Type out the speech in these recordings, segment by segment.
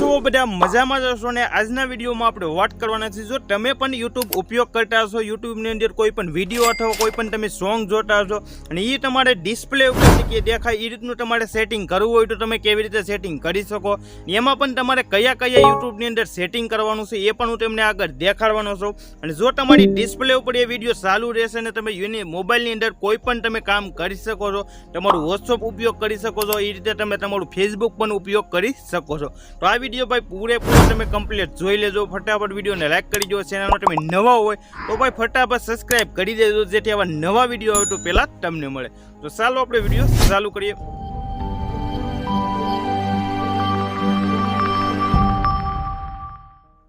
છો બધા મજામાં જ હશો ને આજના વિડીયોમાં આપણે વાત કરવાના છે જો તમે પણ YouTube ઉપયોગ કરતા હશો YouTube ની અંદર કોઈ પણ વિડીયો અથવા કોઈ પણ તમે સોંગ જોતા હશો અને એ તમારે ડિસ્પ્લે ઉપર કે દેખાય એ રીતનું તમારે સેટિંગ કરવું હોય તો તમે કેવી રીતે સેટિંગ કરી શકો એમાં પણ તમારે કયા કયા YouTube ની અંદર સેટિંગ કરવાનું છે એ પણ હું તમને આગળ દેખાડવાનો છું અને જો તમારી ડિસ્પ્લે ઉપર એ વિડીયો ચાલુ રહેશે ને તમે એની મોબાઈલની અંદર કોઈ પણ તમે કામ કરી શકો છો તમારું WhatsApp ઉપયોગ કરી શકો છો એ રીતે તમે તમારું Facebook પણ ઉપયોગ કરી શકો છો તો આ વિડીયો ભાઈ પૂરેપૂરો તમે કમ્પ્લીટ જોઈ લેજો ફટાફટ વિડીયોને લાઈક કરી દો ચેનલમાં તમે નવા હોય તો ભાઈ ફટાફટ સબસ્ક્રાઇબ કરી દેજો જેથી આવા નવા વિડીયો આવે તો પહેલાં તમને મળે તો ચાલો આપણે વિડીયો ચાલુ કરીએ।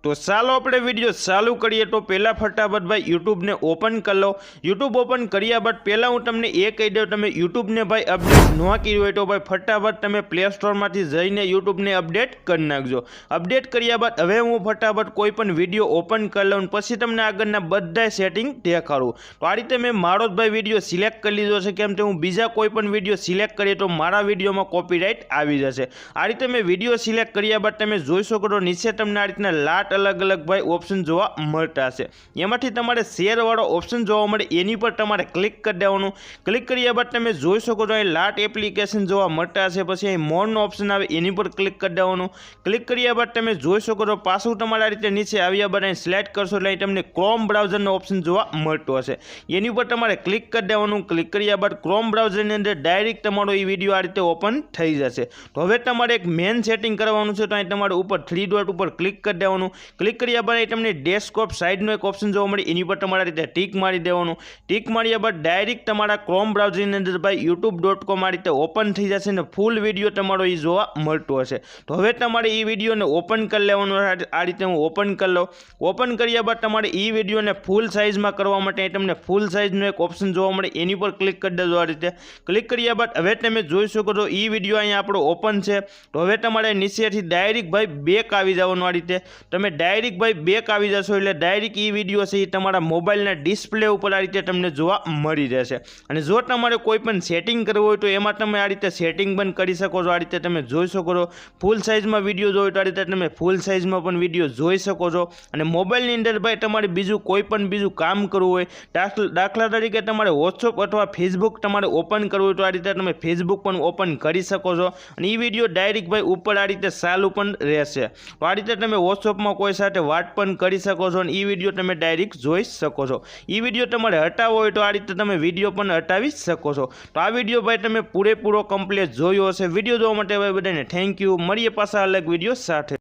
तो चालो अपने वीडियो चालू करिए तो पहला फटाफट भाई यूट्यूब ने ओपन कर लो। यूट्यूब ओपन कर्या बाद पहला हूँ तमने ए कही दूँ तमे यूट्यूब ने भाई अपडेट न कर्युं होय तो भाई फटाफट तमे प्ले स्टोर मांथी जईने यूट्यूब ने अपडेट कर नाखजो। अपडेट कर्या बाद हवे हूँ फटाफट कोईपण विडियो ओपन कर लऊं पछी तमने आगळना बधा सेटिंग देखाडुं। तो आ रीते मैं मारो भाई विडियो सिलेक्ट कर लीधो छे केम के हूँ बीजा कोईपण विडियो सिलेक्ट करीए तो मारा विडियो में कॉपीराइट आवी जशे। आ रीते मैं विडियो सिलेक्ट कर्या बाद तमे जोई शको तो नीचे तमने आ रीतना लाट अलग अलग भाई ऑप्शन जोवा मळता छे एमांथी तमारे शेर वाळो ऑप्शन जोवा मळे एनी पर तमारे क्लिक कर देवानुं। क्लिक कर्या बाद तमे जोई शको तो लाट एप्लिकेशन जोवा मळता छे पछी અહીં મોર નો ऑप्शन आवे एनी पर क्लिक कर देवानुं। क्लिक कर्या बाद तमे जोई शको तो पाछुं तमारे आ रीते नीचे आव्या बाद અહીં सिलेक्ट करशो એટલે તમને क्रोम ब्राउजर નો ऑप्शन जोवा मळतो हशे एनी पर तमारे क्लिक कर देवानुं। क्लिक कर्या बाद क्रोम ब्राउजर ની અંદર डायरेक्ट तमारो ई विडियो आ रीते ओपन થઈ જશે। તો હવે તમારે એક મેન સેટિંગ કરવાનું છે તો અહીં તમારે ઉપર 3 ડોટ ઉપર ક્લિક કરી દેવાનું। ક્લિક કર્યા बाद तमने डेस्कटॉप साइड नो एक ऑप्शन जोवा मळे एनी पर तमारे रीते टीक मारी देवानुं। टीक मार्या बाद डायरेक्ट तमारा क्रोम ब्राउजर ની અંદર भाई youtube.com आ रीते ओपन थई जशे ने फूल विडियो तमारो ई जोवा मळतो हशे। तो हवे तमारे ई विडियो ने ओपन कर लेवानुं। आ रीते हूँ ओपन कर लो। ओपन कर्या बाद तमारे ई विडियो ने फूल साइज में करवा माटे तमने फूल साइज नो एक ऑप्शन जोवा मळे एनी पर क्लिक कर देजो। आ रीते क्लिक कर्या बाद हवे तमे जोई शको तो ई विडियो अहींया आपणो ओपन छे। तो हवे तमारे नीचेथी डायरेक्ट भाई बेक आवी जवानुं। आ रीते तमे डायरेक्ट भाई बेक આવી જશો એટલે ડાયરેક્ટ ઈ વિડિયો છે એ તમારા મોબાઈલના ડિસ્પ્લે ઉપર આ રીતે તમને જોવા મળી રહેશે। અને જો તમારે કોઈ પણ સેટિંગ કરવું હોય તો એમાં તમે આ રીતે સેટિંગ પણ કરી શકો છો। આ રીતે તમે જોઈ શકો છો ફૂલ સાઇઝમાં વિડિયો જોઈ તો આ રીતે તમે ફૂલ સાઇઝમાં પણ વિડિયો જોઈ શકો છો। અને મોબાઈલની અંદર ભાઈ તમારે બીજું કોઈ પણ બીજું કામ કરવું હોય દાખલા તરીકે તમારે WhatsApp અથવા Facebook તમારે ઓપન કરવું હોય તો આ રીતે તમે Facebook પણ ઓપન કરી શકો છો અને ઈ વિડિયો ડાયરેક્ટ ભાઈ ઉપર આ રીતે ચાલુ પણ રહેશે। તો આ રીતે તમે WhatsAppમાં કોઈ સાથે વાત પણ કરી શકો છો અને ई विडियो तमे डायरेक्ट जोई सको छो। ई विडियो तमारे हटावो होय तो आ रीते तमे विडियो पण हटावी सको छो। तो आ विडियो भाई तमे पूरेपूरो कम्प्लीट जोयो हशे। विडियो जोवा माटे भाई बधाने थैंक यू। मळीए पाछा अलग विडियो साथे।